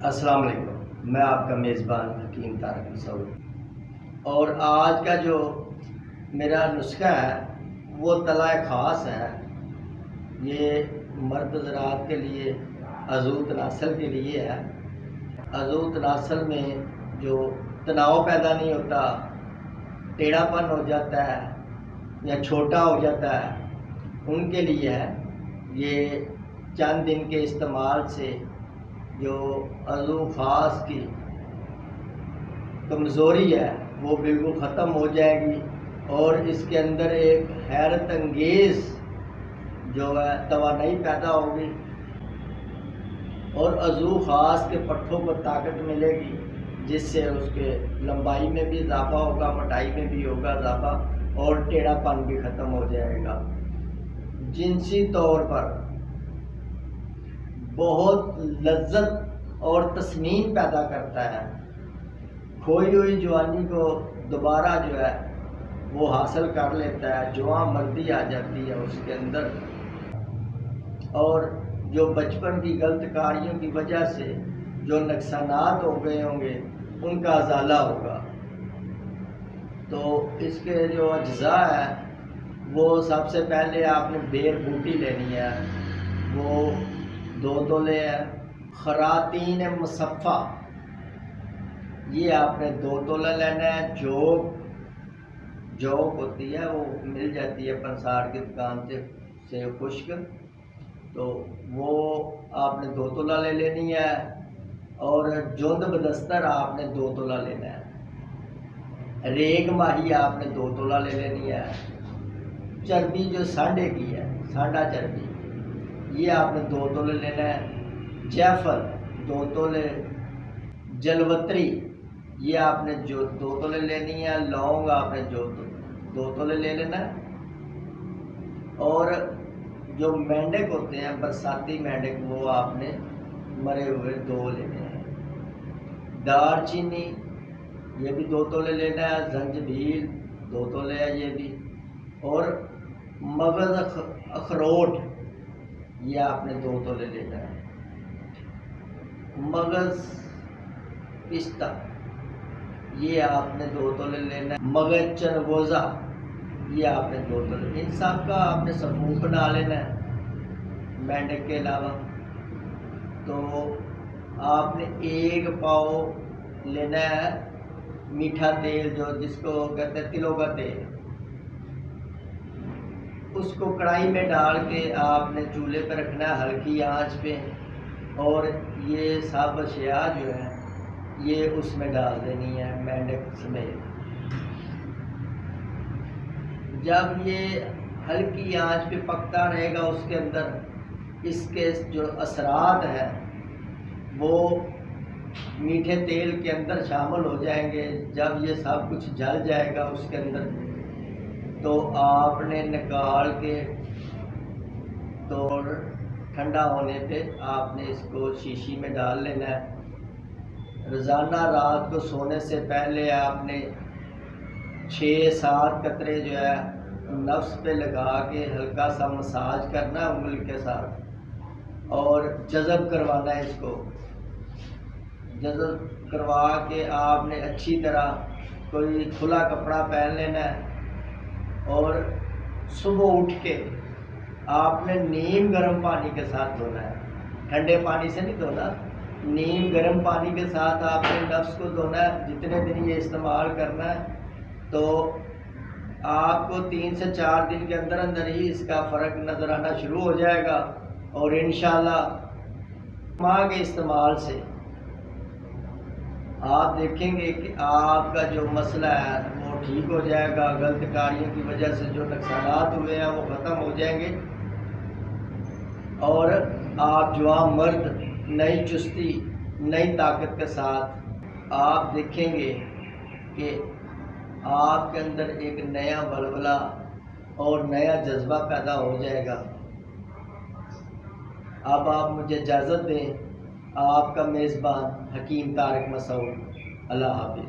السلام علیکم، میں آپ کا میزبان حکیم طارق مسعود، اور آج کا جو میرا نسخہ ہے وہ طلائے خاص ہے۔ یہ مرد حضرات کے لیے عضو تناسل کے لیے ہے۔ عضو تناسل میں جو تناؤ پیدا نہیں ہوتا، ٹیڑھا پن ہو جاتا ہے یا چھوٹا ہو جاتا ہے، ان کے لیے ہے۔ یہ چند دن کے استعمال سے جو عضو خاص کی کمزوری ہے وہ بالکل ختم ہو جائے گی، اور اس کے اندر ایک حیرت انگیز جو ہے توانائی پیدا ہوگی، اور عضو خاص کے پٹھوں کو طاقت ملے گی، جس سے اس کے لمبائی میں بھی اضافہ ہوگا، موٹائی میں بھی ہوگا اضافہ، اور ٹیڑھا پن بھی ختم ہو جائے گا۔ جنسی طور پر بہت لذت اور تسنین پیدا کرتا ہے۔ کھوئی ہوئی جوانی کو دوبارہ جو ہے وہ حاصل کر لیتا ہے، جوان مردی آ جاتی ہے اس کے اندر، اور جو بچپن کی غلط کاریوں کی وجہ سے جو نقصانات ہو گئے ہوں گے ان کا ازالہ ہوگا۔ تو اس کے جو اجزاء ہے وہ سب سے پہلے آپ نے بیر بوٹی لینی ہے، وہ 2 تولے ہے۔ خراطین مصفہ، یہ آپ نے 2 تولہ لینا ہے۔ جوک ہوتی ہے، وہ مل جاتی ہے پنسار کی دکان سے خشک، تو وہ آپ نے 2 تولہ لے لینی ہے، اور جند بدستر آپ نے 2 تولہ لینا ہے۔ ریگ ماہی آپ نے 2 تولہ لے لینی ہے۔ چربی جو سانڈے کی ہے، سانڈا چربی، یہ آپ نے 2 تولے لینا ہے۔ جیفل 2 تولے۔ جلوتری یہ آپ نے جو 2 تولے لینی ہے۔ لونگ آپ نے جو 2 تولے لے لینا ہے، اور جو مینڈک ہوتے ہیں برساتی مینڈک، وہ آپ نے مرے ہوئے 2 لینے ہیں۔ دار چینی یہ بھی 2 تولے لینا ہے۔ زنجبیل 2 تولے ہے یہ بھی، اور مغز اخروٹ یہ آپ نے 2 تولے لینا ہے۔ مغز پستہ یہ آپ نے 2 تولے لینا ہے۔ مغز چنگوزہ یہ آپ نے 2 تولے، ان سب کا آپ نے صفوف بنا لینا ہے مینڈک کے علاوہ۔ تو آپ نے 1 پاؤ لینا ہے میٹھا تیل، جس کو کہتے ہیں تلوں کا تیل۔ اس کو کڑھائی میں ڈال کے آپ نے چولہے پہ رکھنا ہے ہلکی آنچ پہ، اور یہ سب اشیاء جو ہے یہ اس میں ڈال دینی ہے مینڈک سمیت۔ جب یہ ہلکی آنچ پہ پکتا رہے گا، اس کے اندر اس کے جو اثرات ہیں وہ میٹھے تیل کے اندر شامل ہو جائیں گے۔ جب یہ سب کچھ جل جائے گا اس کے اندر، تو آپ نے نکال کے تو ٹھنڈا ہونے پہ آپ نے اس کو شیشی میں ڈال لینا ہے۔ روزانہ رات کو سونے سے پہلے آپ نے 6-7 قطرے جو ہے نفس پہ لگا کے ہلکا سا مساج کرنا ہے انگلی کے ساتھ، اور جذب کروانا ہے۔ اس کو جذب کروا کے آپ نے اچھی طرح کوئی کھلا کپڑا پہن لینا ہے، اور صبح اٹھ کے آپ نے نیم گرم پانی کے ساتھ دھونا ہے، ٹھنڈے پانی سے نہیں دھونا، نیم گرم پانی کے ساتھ آپ نے نفس کو دھونا ہے۔ جتنے دن یہ استعمال کرنا ہے، تو آپ کو 3 سے 4 دن کے اندر اندر ہی اس کا فرق نظر آنا شروع ہو جائے گا، اور انشاءاللہ ماہ کے استعمال سے آپ دیکھیں گے کہ آپ کا جو مسئلہ ہے وہ ٹھیک ہو جائے گا۔ غلط کاریوں کی وجہ سے جو نقصانات ہوئے ہیں وہ ختم ہو جائیں گے، اور آپ جوان مرد نئی چستی، نئی طاقت کے ساتھ آپ دیکھیں گے کہ آپ کے اندر ایک نیا ولولہ اور نیا جذبہ پیدا ہو جائے گا۔ اب آپ مجھے اجازت دیں، آپ کا میزبان حکیم طارق مسعود۔ اللہ حافظ۔